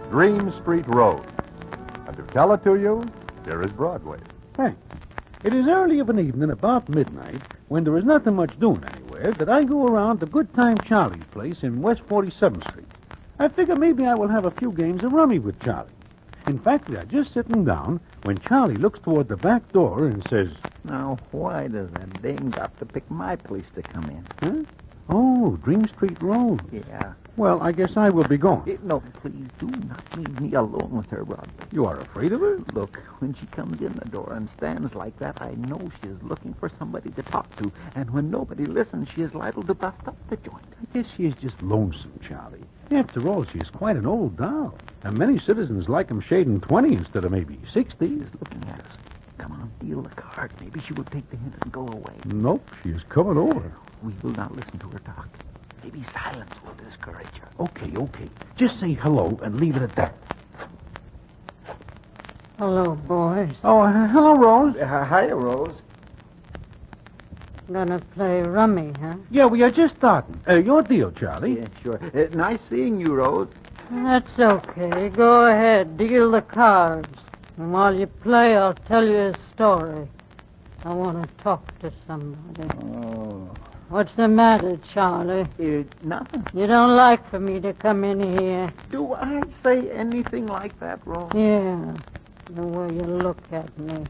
Dream Street Road. And to tell it to you, here is Broadway. Thanks. It is early of an evening, about midnight, when there is nothing much doing anywhere, that I go around to Good Time Charlie's place in West 47th Street. I figure maybe I will have a few games of rummy with Charlie. In fact, we are just sitting down when Charlie looks toward the back door and says, Now, why does that dame got to pick my place to come in? Huh? Oh, Dream Street Road. Yeah. Well, I guess I will be going. No, please do not leave me alone with her, Broadway. You are afraid of her? Look, when she comes in the door and stands like that, I know she is looking for somebody to talk to. And when nobody listens, she is liable to bust up the joint. I guess she is just lonesome, Charlie. After all, she is quite an old doll. And many citizens like 'em shading 20 instead of maybe 60. She's looking at us. Come on, deal the cards. Maybe she will take the hint and go away. Nope, she is coming over. We will not listen to her talk. Maybe silence will discourage her. Okay. Just say hello and leave it at that. Hello, boys. Oh, hello, Rose. Hiya, Rose. Gonna play rummy, huh? Yeah, we are just starting. Your deal, Charlie. Yeah, sure. Nice seeing you, Rose. That's okay. Go ahead. Deal the cards. And while you play, I'll tell you a story. I want to talk to somebody. Oh. What's the matter, Charlie? Nothing. You don't like for me to come in here? Do I say anything like that, Rose? Yeah, the way you look at me.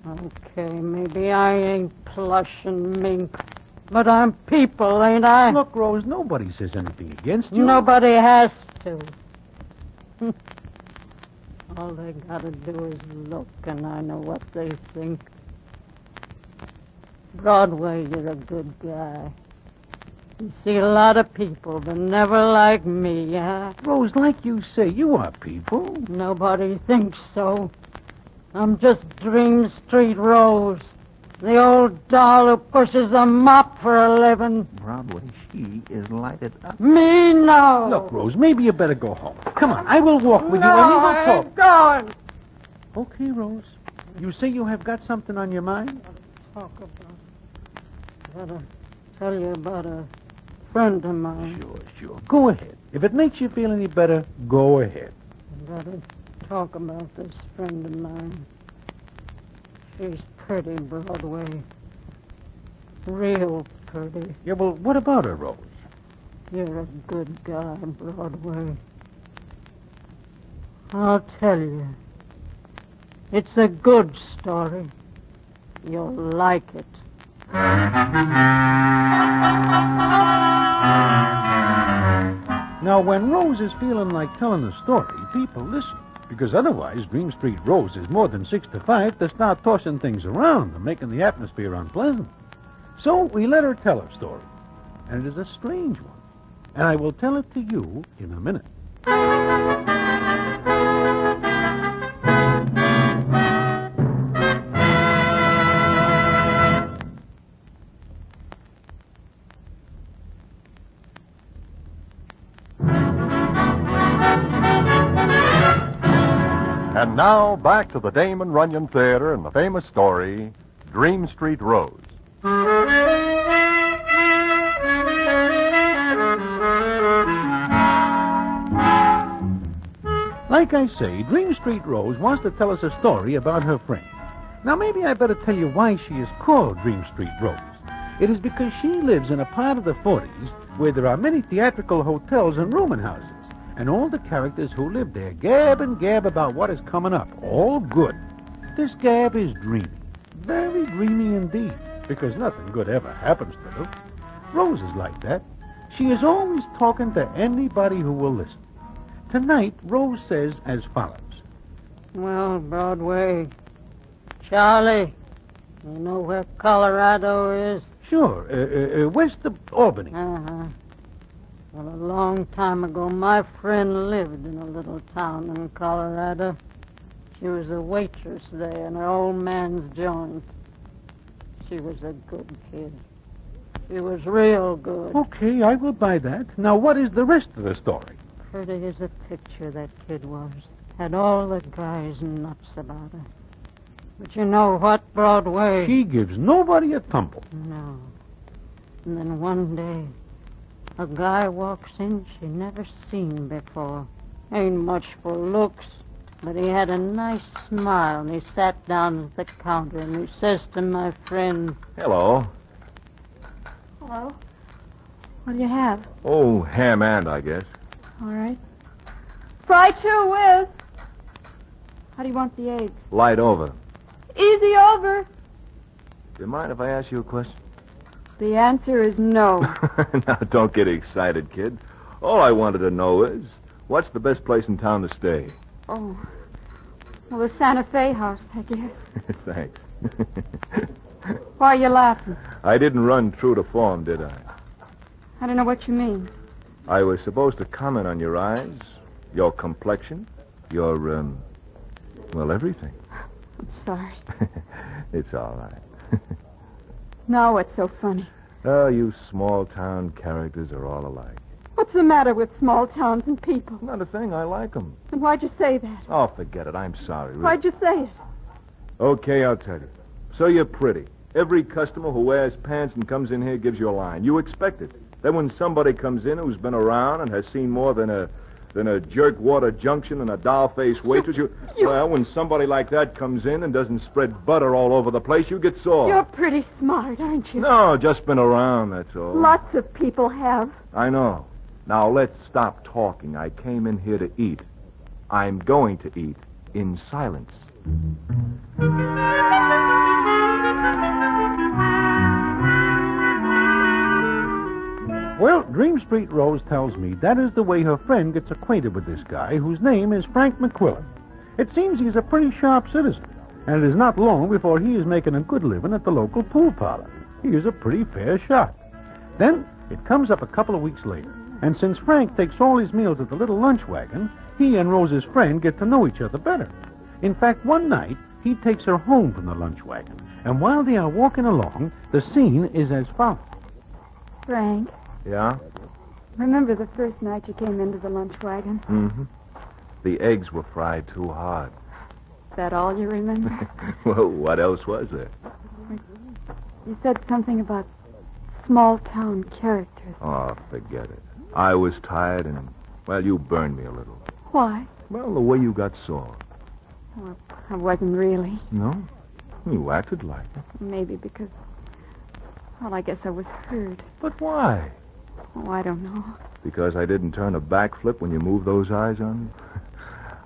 Okay, maybe I ain't plush and mink, but I'm people, ain't I? Look, Rose, nobody says anything against you. Nobody has to. All they gotta do is look, and I know what they think. Broadway, you're a good guy. You see a lot of people, but never like me, huh? Rose, like you say, you are people. Nobody thinks so. I'm just Dream Street Rose, the old doll who pushes a mop for a living. Broadway, she is lighted up. Me, no. Look, Rose, maybe you better go home. Come on, I will walk with no, you and we will I talk. ain't going. Okay, Rose. You say you have got something on your mind? Talk about it. Gotta tell you about a friend of mine. Sure. Go ahead. If it makes you feel any better, go ahead. I gotta talk about this friend of mine. She's pretty, Broadway. Real pretty. Yeah, well, what about her, Rose? You're a good guy, Broadway. I'll tell you. It's a good story. You'll like it. Now, when Rose is feeling like telling a story, people listen. Because otherwise, Dream Street Rose is more than 6 to 5 to start tossing things around and making the atmosphere unpleasant. So we let her tell her story. And it is a strange one. And I will tell it to you in a minute. And now, back to the Damon Runyon Theater and the famous story, Dream Street Rose. Like I say, Dream Street Rose wants to tell us a story about her friend. Now, maybe I better tell you why she is called Dream Street Rose. It is because she lives in a part of the 40s where there are many theatrical hotels and rooming houses. And all the characters who live there gab and gab about what is coming up. All good. This gab is dreamy. Very dreamy indeed. Because nothing good ever happens to them. Rose is like that. She is always talking to anybody who will listen. Tonight, Rose says as follows. Well, Broadway, Charlie, you know where Colorado is? Sure, west of Albany. Uh-huh. Well, a long time ago, my friend lived in a little town in Colorado. She was a waitress there in her old man's joint. She was a good kid. She was real good. Okay, I will buy that. Now, what is the rest of the story? Pretty as a picture, that kid was. Had all the guys nuts about her. But you know what, Broadway? She gives nobody a tumble. No. And then one day, a guy walks in she never seen before. Ain't much for looks, but he had a nice smile, and he sat down at the counter, and he says to my friend, Hello. Hello. What do you have? Oh, ham and, I guess. All right. Fry 2 with. How do you want the eggs? Light over. Easy over. Do you mind if I ask you a question? The answer is no. Now, don't get excited, kid. All I wanted to know is, what's the best place in town to stay? Oh. Well, the Santa Fe house, I guess. Thanks. Why are you laughing? I didn't run true to form, did I? I don't know what you mean. I was supposed to comment on your eyes, your complexion, your, well, everything. I'm sorry. It's all right. Now what's so funny? Oh, you small-town characters are all alike. What's the matter with small towns and people? Not a thing. I like them. And why'd you say that? Oh, forget it. I'm sorry. Really. Why'd you say it? Okay, I'll tell you. So you're pretty. Every customer who wears pants and comes in here gives you a line. You expect it. Then when somebody comes in who's been around and has seen more than a jerkwater junction and a doll-faced waitress, well, when somebody like that comes in and doesn't spread butter all over the place, you get sore. You're pretty smart, aren't you? No, just been around, that's all. Lots of people have. I know. Now, let's stop talking. I came in here to eat. I'm going to eat in silence. Well, Dream Street Rose tells me that is the way her friend gets acquainted with this guy, whose name is Frank McQuillan. It seems he's a pretty sharp citizen, and it is not long before he is making a good living at the local pool parlor. He is a pretty fair shot. Then it comes up a couple of weeks later, and since Frank takes all his meals at the little lunch wagon, he and Rose's friend get to know each other better. In fact, one night, he takes her home from the lunch wagon, and while they are walking along, the scene is as follows. Frank, Yeah? remember the first night you came into the lunch wagon? Mm-hmm. The eggs were fried too hard. Is that all you remember? Well, what else was there? You said something about small-town characters. Oh, forget it. I was tired and, well, you burned me a little. Why? Well, the way you got sore. Well, I wasn't really. No? You acted like it. Maybe because, well, I guess I was hurt. But why? Oh, I don't know. Because I didn't turn a backflip when you moved those eyes on me?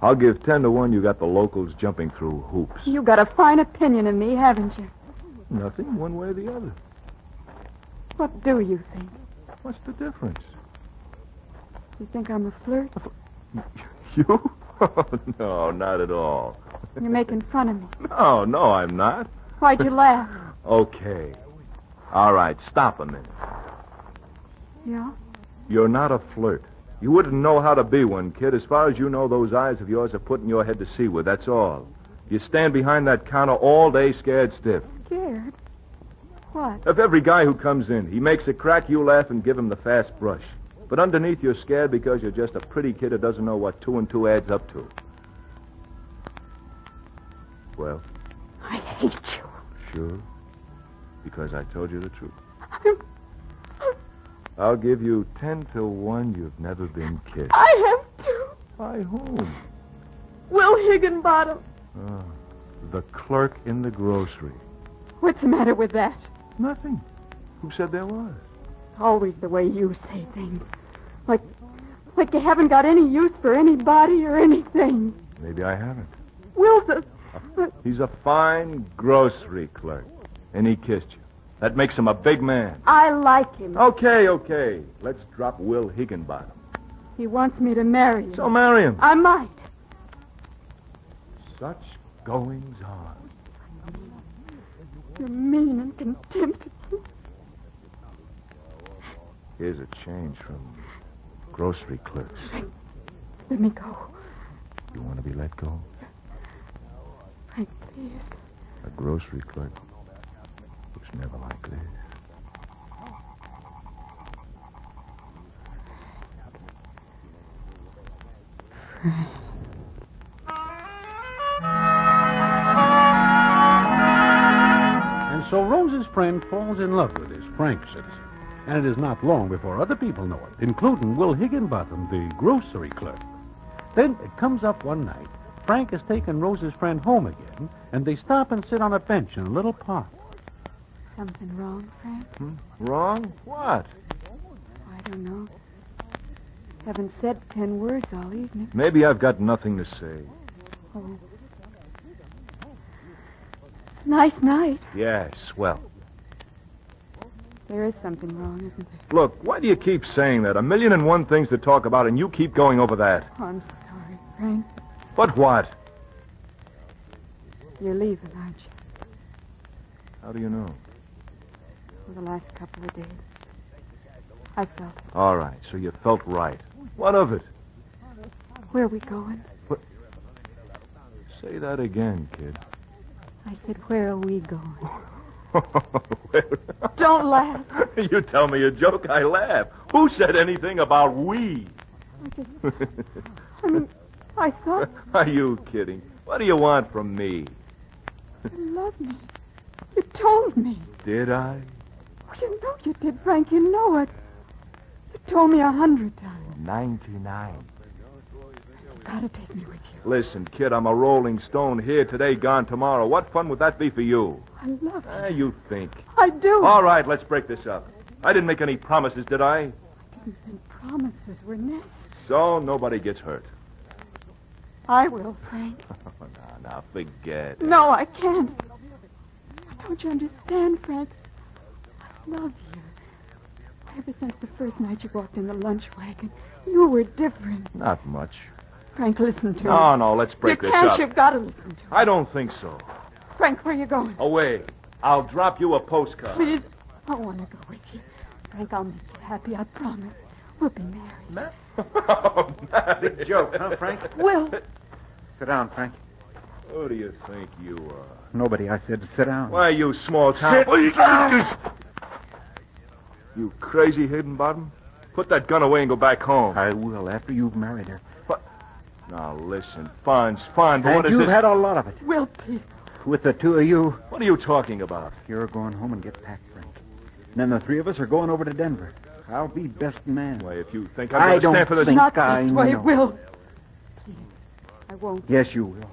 I'll give 10 to 1 you got the locals jumping through hoops. You got a fine opinion of me, haven't you? Nothing, one way or the other. What do you think? What's the difference? You think I'm a flirt? You? Oh, no, not at all. You're making fun of me. No, I'm not. Why'd you laugh? Okay. All right, stop a minute. Yeah? You're not a flirt. You wouldn't know how to be one, kid. As far as you know, those eyes of yours are putting your head to seaward, that's all. You stand behind that counter all day scared stiff. Scared? What? If every guy who comes in, he makes a crack, you laugh and give him the fast brush. But underneath, you're scared because you're just a pretty kid who doesn't know what 2 and 2 adds up to. Well? I hate you. Sure? Because I told you the truth. I'll give you 10 to 1 you've never been kissed. I have to. By whom? Will Higginbottom. Oh, the clerk in the grocery. What's the matter with that? Nothing. Who said there was? Always the way you say things. Like you haven't got any use for anybody or anything. Maybe I haven't. Will's a... He's a fine grocery clerk, and he kissed you. That makes him a big man. I like him. Okay. Let's drop Will Higginbottom. He wants me to marry him. So marry him. I might. Such goings on. You're mean and contemptible. Here's a change from grocery clerks. Let me go. You want to be let go? Frank, please. A grocery clerk was never like this. And so Rose's friend falls in love with this Frank citizen. And it is not long before other people know it, including Will Higginbottom, the grocery clerk. Then it comes up one night. Frank has taken Rose's friend home again, and they stop and sit on a bench in a little park. Something wrong, Frank? Wrong? What? I don't know. Haven't said 10 words all evening. Maybe I've got nothing to say. Oh. Nice night. Yeah, swell. There is something wrong, isn't there? Look, why do you keep saying that? 1,000,001 things to talk about, and you keep going over that. Oh, I'm sorry, Frank. But what? You're leaving, aren't you? How do you know? For the last couple of days. I felt it. All right, so you felt right. What of it? Where are we going? Say that again, kid. I said, where are we going? Well, Don't laugh. you tell me a joke, I laugh. Who said anything about we? I thought Are you kidding? What do you want from me? you loved me. You told me. Did I? Oh, you know you did, Frank. You know it. You told me 100 times. 99. You've got to take me with you. Listen, kid, I'm a rolling stone here today, gone tomorrow. What fun would that be for you? I love you. You think. I do. All right, let's break this up. I didn't make any promises, did I? I didn't think promises were necessary. So nobody gets hurt. I will, Frank. Now, forget. No, I can't. Don't you understand, Frank? I love you. Ever since the first night you walked in the lunch wagon, you were different. Not much. Frank, listen to me. No, let's break this You can't. up. You've got to listen to me. I don't think so. Frank, where are you going? Away. I'll drop you a postcard. Please. I want to go with you. Frank, I'll make you happy. I promise. We'll be married. Big joke, huh, Frank? Will. Sit down, Frank. Who do you think you are? Nobody, I said sit down. Why, you small town... Sit down! You crazy Higginbottom? Put that gun away and go back home. I will, after you've married her. But... Now, listen. Fine's fine, but And what is you've this... had a lot of it. Will, please. With the two of you, What are you talking about? you're going home and get packed, Frank. And then the three of us are going over to Denver. I'll be best man. Why, if you think I'm I going to don't stand for this... think Not I this way, know. Will. Please. I won't. Yes, you will.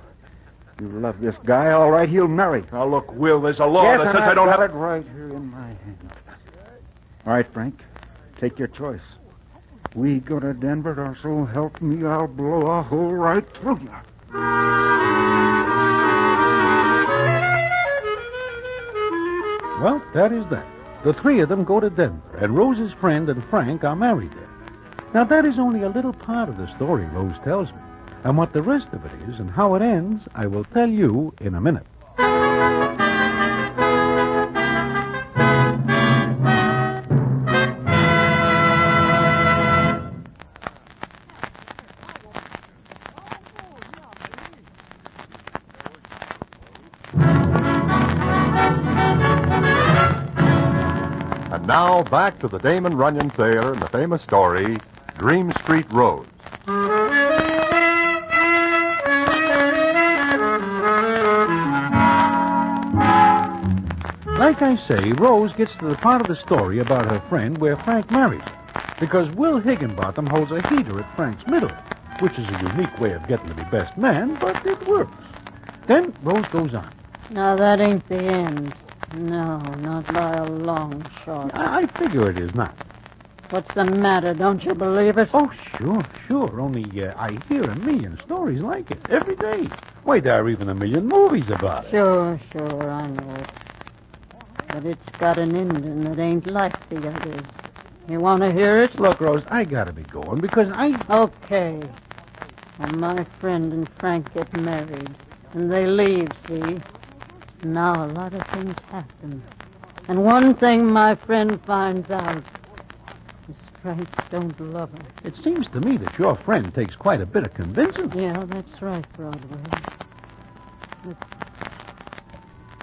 You love this guy, all right, he'll marry. Now, look, Will, there's a law yes, that and says I've I don't got have... it right here in my hand. All right, Frank, take your choice. We go to Denver, or so help me, I'll blow a hole right through you. Well, that is that. The three of them go to Denver, and Rose's friend and Frank are married there. Now, that is only a little part of the story Rose tells me. And what the rest of it is and how it ends, I will tell you in a minute. And now, back to the Damon Runyon Theater and the famous story, Dream Street Rose. Like I say, Rose gets to the part of the story about her friend where Frank marries her, because Will Higginbotham holds a heater at Frank's middle, which is a unique way of getting to be best man, but it works. Then Rose goes on. Now, that ain't the end. No, not by a long shot. I figure it is not. What's the matter? Don't you believe it? Oh, sure. Only I hear a million stories like it every day. Why, there are even a million movies about it. Sure, I know it. But it's got an ending that ain't like the others. You want to hear it? Look, Rose, I gotta be going because Okay. Well, my friend and Frank get married, and they leave, see? Now a lot of things happen. And one thing my friend finds out is Frank don't love her. It seems to me that your friend takes quite a bit of convincing. Yeah, that's right, Broadway. But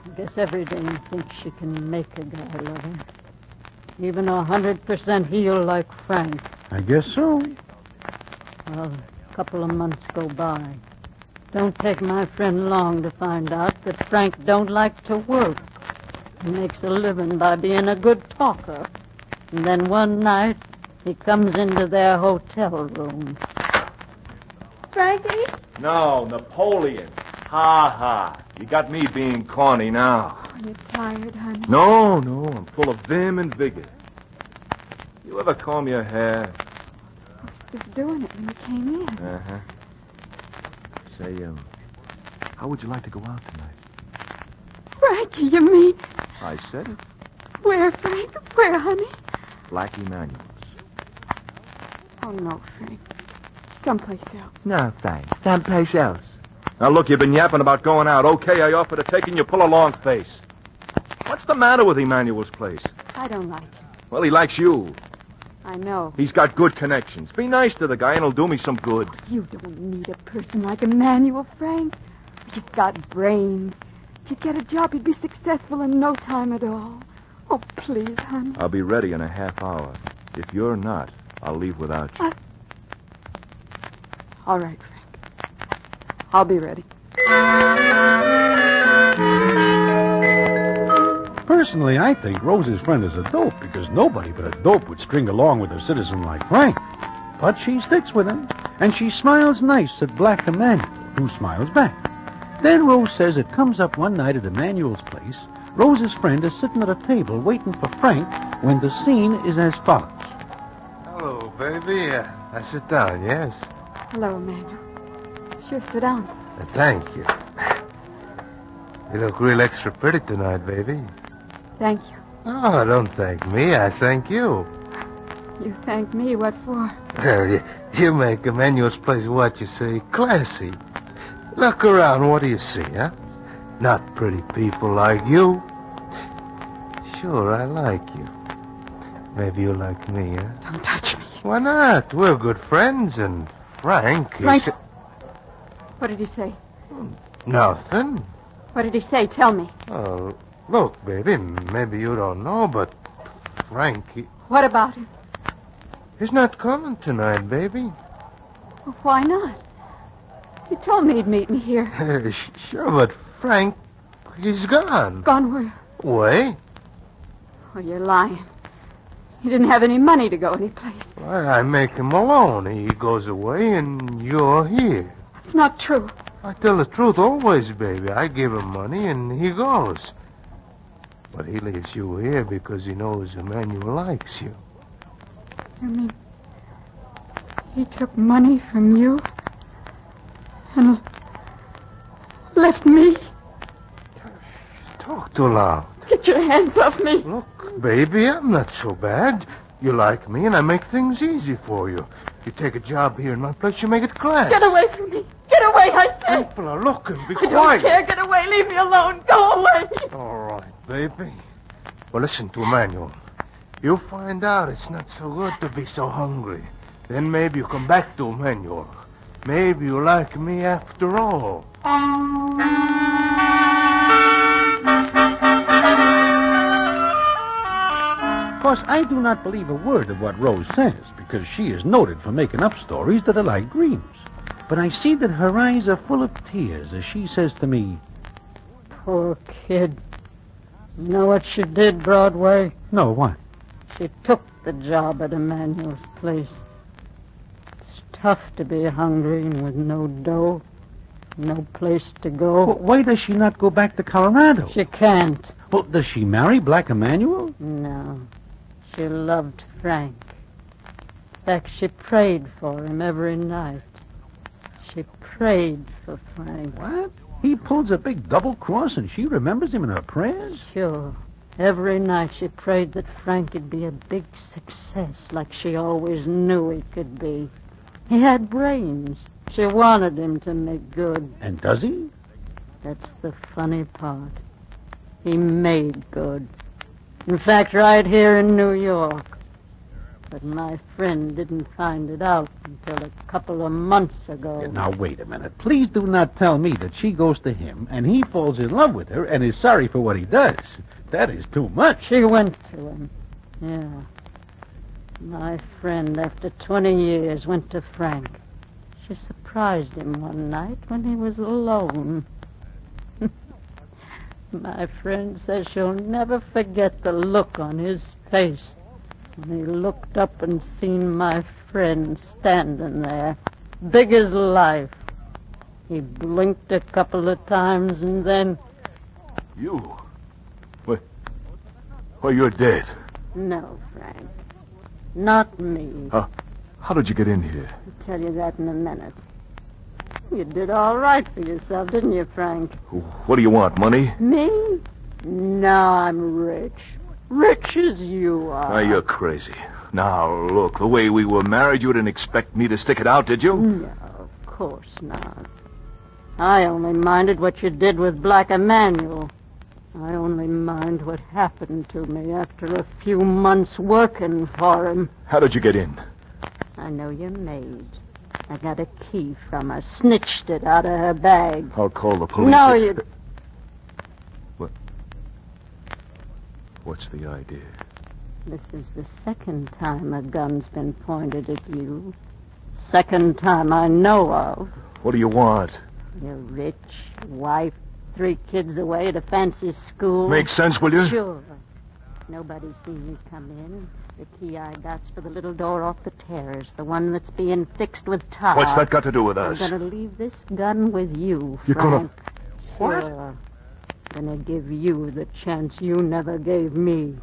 I guess every dame thinks she can make a guy love her. Even 100% heel like Frank. I guess so. Well, a couple of months go by. Don't take my friend long to find out that Frank don't like to work. He makes a living by being a good talker. And then one night, he comes into their hotel room. Frankie? No, Napoleon. Ha ha. You got me being corny now. Oh, you're tired, honey. No, I'm full of vim and vigor. You ever comb your hair? I was just doing it when you came in. Uh-huh. Say, how would you like to go out tonight? Frankie, you mean? I said it. Where, Frank? Where, honey? Black Emanuel's. Oh, no, Frank. Someplace else. No, thanks. Someplace else. Now, look, you've been yapping about going out. Okay, I offer to take, and you pull a long face. What's the matter with Emanuel's place? I don't like him. Well, he likes you. I know. He's got good connections. Be nice to the guy, and it'll do me some good. You don't need a person like Emmanuel, Frank. You've got brains. If you get a job, you'd be successful in no time at all. Oh, please, honey. I'll be ready in a half hour. If you're not, I'll leave without you. All right, Frank. I'll be ready. Personally, I think Rose's friend is a dope because nobody but a dope would string along with a citizen like Frank. But she sticks with him, and she smiles nice at Black Emmanuel, who smiles back. Then Rose says it comes up one night at Emmanuel's place. Rose's friend is sitting at a table waiting for Frank when the scene is as follows. Hello, baby. I sit down, yes? Hello, Emmanuel. Sure, sit down. Thank you. You look real extra pretty tonight, baby. Thank you. Oh, don't thank me. I thank you. You thank me. What for? Well, you make Emmanuel's place, what you say, classy. Look around. What do you see, huh? Not pretty people like you. Sure, I like you. Maybe you like me, huh? Don't touch me. Why not? We're good friends, and Frank is... Frank? What did he say? Nothing. What did he say? Tell me. Oh, look, baby, maybe you don't know, but Frank, What about him? he's not coming tonight, baby. Well, why not? He told me he'd meet me here. Sure, but Frank, he's gone. Gone where? Away? Oh, you're lying. He didn't have any money to go anyplace. Well, I make him alone. He goes away, and you're here. It's not true. I tell the truth always, baby. I give him money, and he goes. But he leaves you here because he knows Emmanuel likes you. You mean he took money from you and left me? Talk too loud. Get your hands off me. Look, baby, I'm not so bad. You like me, and I make things easy for you. You take a job here in my place, you make it class. Get away from me. Get away, I say. People are looking. Be I quiet. don't care. Get away. Leave me alone. Go away. All right, baby. Well, listen to Emmanuel. You find out it's not so good to be so hungry. Then maybe you come back to Emmanuel. Maybe you like me after all. Of course, I do not believe a word of what Rose says, because she is noted for making up stories that are like dreams. But I see that her eyes are full of tears as she says to me, Poor kid. You know what she did, Broadway? No, what? She took the job at Emmanuel's place. It's tough to be hungry and with no dough, no place to go. Well, why does she not go back to Colorado? She can't. Well, does she marry Black Emmanuel? No. She loved Frank. In fact, she prayed for him every night. She prayed for Frank. What? He pulls a big double cross and she remembers him in her prayers? Sure. Every night she prayed that Frank would be a big success like she always knew he could be. He had brains. She wanted him to make good. And does he? That's the funny part. He made good. In fact, right here in New York. But my friend didn't find it out until a couple of months ago. Now, wait a minute. Please do not tell me that she goes to him and he falls in love with her and is sorry for what he does. That is too much. She went to him. Yeah. My friend, after 20 years, went to Frank. She surprised him one night when he was alone. My friend says she'll never forget the look on his face when he looked up and seen my friend standing there, big as life. He blinked a couple of times and then... You? What? Well, you're dead. No, Frank. Not me. How did you get in here? I'll tell you that in a minute. You did all right for yourself, didn't you, Frank? What do you want, money? Me? No, I'm rich. Rich as you are. You're crazy. Now, look, the way we were married, you didn't expect me to stick it out, did you? No, of course not. I only minded what you did with Black Emanuel. I only mind what happened to me after a few months working for him. How did you get in? I know your maid. I got a key from her, snitched it out of her bag. I'll call the police. No, you... What? What's the idea? This is the second time a gun's been pointed at you. Second time I know of. What do you want? You're rich, wife, 3 kids away at a fancy school. Make sense, will you? Sure. Nobody's seen me come in. The key I got's for the little door off the terrace, the one that's being fixed with tar. What's that got to do with us? I'm gonna leave this gun with you, You're Frank. What? Sure. Gonna give you the chance you never gave me.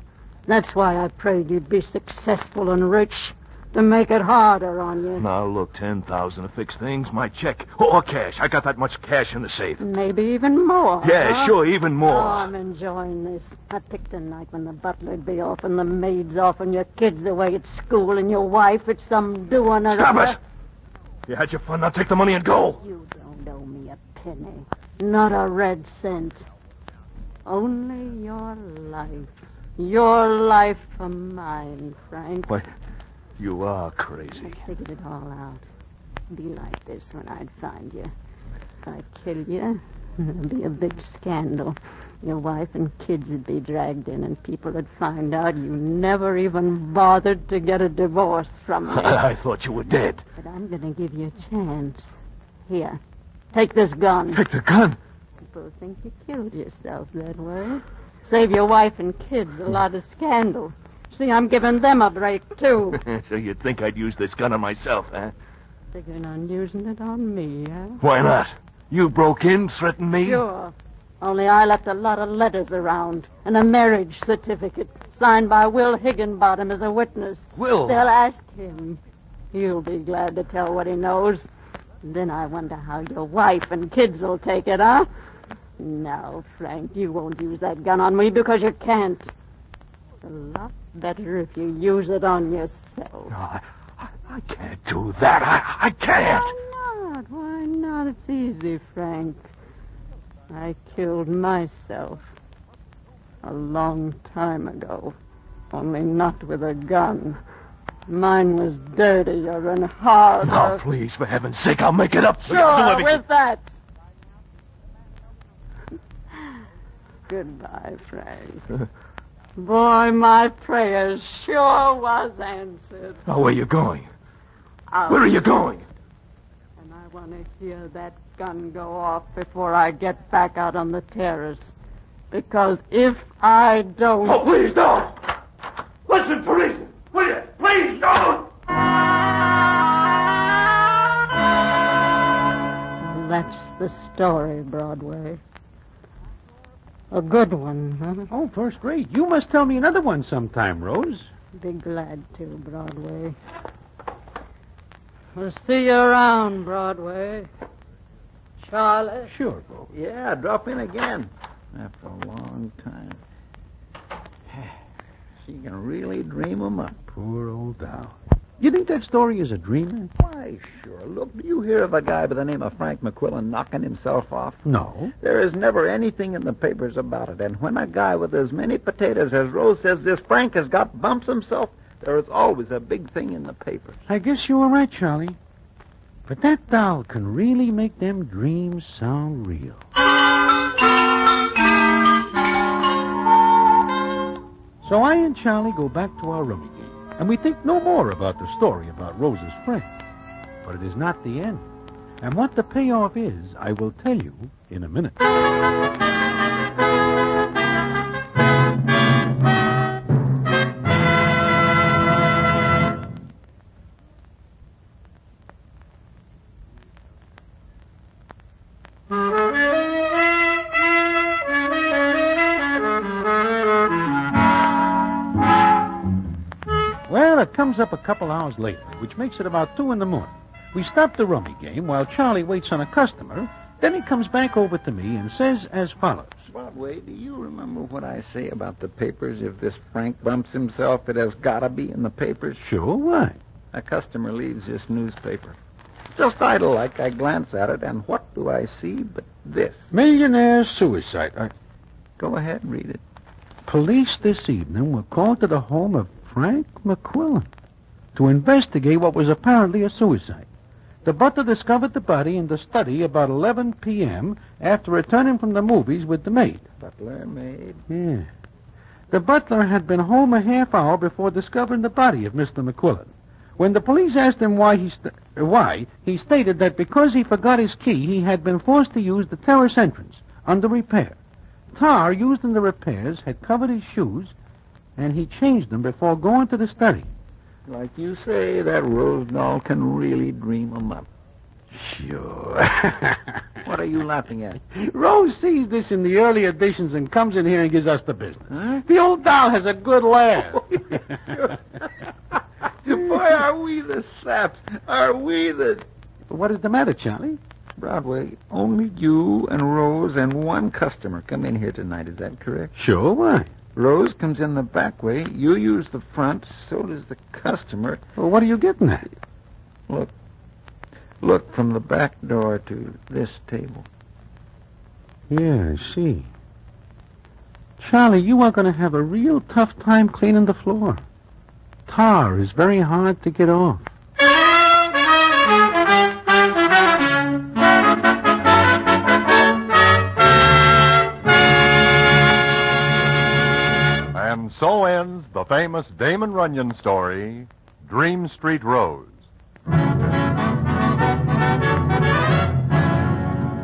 That's why I prayed you'd be successful and rich, to make it harder on you. Now, look, 10,000 to fix things, my check. Or cash. I got that much cash in the safe. Maybe even more. Yeah, huh? sure, even more. Oh, I'm enjoying this. I picked a night when the butler'd be off and the maid's off and your kid's away at school and your wife at some doing or Stop other. it! You had your fun, now take the money and go. You don't owe me a penny. Not a red cent. Only your life. Your life for mine, Frank. Why, you are crazy. I figured it all out. It'd be like this when I'd find you. If I kill you, there'd be a big scandal. Your wife and kids would be dragged in, and people would find out you never even bothered to get a divorce from me. I thought you were dead. But I'm going to give you a chance. Here, take this gun. Take the gun. People think you killed yourself that way. Save your wife and kids a lot of scandal. See, I'm giving them a break, too. So you'd think I'd use this gun on myself, huh? Figuring on using it on me, huh? Why not? You broke in, threatened me? Sure. Only I left a lot of letters around and a marriage certificate signed by Will Higginbottom as a witness. Will? They'll ask him. He'll be glad to tell what he knows. And then I wonder how your wife and kids will take it, huh? No, Frank, you won't use that gun on me because you can't. It's a lot better if you use it on yourself. No, I can't do that. I can't. Why not? Why not? It's easy, Frank. I killed myself a long time ago, only not with a gun. Mine was dirtier and harder. Now, please, for heaven's sake, I'll make it up. Sure, with that. Goodbye, Frank. Boy, my prayers sure was answered. Oh, where are you going? Out. Where are you going? And I want to hear that gun go off before I get back out on the terrace. Because if I don't... Oh, please don't! Listen, policeman! Will you? Please don't! That's the story, Broadway. A good one, huh? Oh, first rate. You must tell me another one sometime, Rose. Be glad to, Broadway. We'll see you around, Broadway. Charlie? Sure, Bo. Yeah, drop in again. After a long time. She can really dream 'em up. Poor old Dow. You think that story is a dreamer? Why, sure. Look, do you hear of a guy by the name of Frank McQuillan knocking himself off? No. There is never anything in the papers about it. And when a guy with as many potatoes as Rose says this Frank has got bumps himself, there is always a big thing in the papers. I guess you were right, Charlie. But that doll can really make them dreams sound real. So I and Charlie go back to our room again, and we think no more about the story about Rose's friend. But it is not the end. And what the payoff is, I will tell you in a minute. comes up a couple hours later, which makes it about 2 in the morning. We stop the rummy game while Charlie waits on a customer. Then he comes back over to me and says as follows. Broadway, do you remember what I say about the papers? If this Frank bumps himself, it has got to be in the papers. Sure, why? A customer leaves this newspaper. Just idle like, I glance at it, and what do I see but this? Millionaire suicide. Go ahead and read it. Police this evening were called to the home of Frank McQuillan to investigate what was apparently a suicide. The butler discovered the body in the study about 11 p.m. after returning from the movies with the maid. Butler, maid? Yeah. The butler had been home a half hour before discovering the body of Mr. McQuillan. When the police asked him why, he stated that because he forgot his key, he had been forced to use the terrace entrance under repair. Tar used in the repairs had covered his shoes, and he changed them before going to the study. Like you say, that Rose doll can really dream 'em up. Sure. What are you laughing at? Rose sees this in the early editions and comes in here and gives us the business. Huh? The old doll has a good laugh. Boy, are we the saps. Are we the... What is the matter, Charlie? Broadway, only you and Rose and one customer come in here tonight. Is that correct? Sure, why? Rose comes in the back way. You use the front. So does the customer. Well, what are you getting at? Look from the back door to this table. Yeah, I see. Charlie, you are going to have a real tough time cleaning the floor. Tar is very hard to get off. And so ends the famous Damon Runyon story, Dream Street Rose.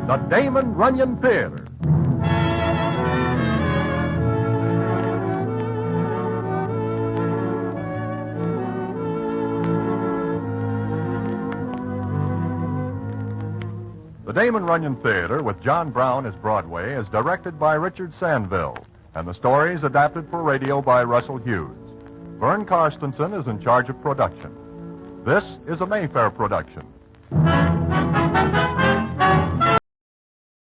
The Damon Runyon Theater. The Damon Runyon Theater with John Brown as Broadway is directed by Richard Sandville, and the story is adapted for radio by Russell Hughes. Vern Karstensen is in charge of production. This is a Mayfair production.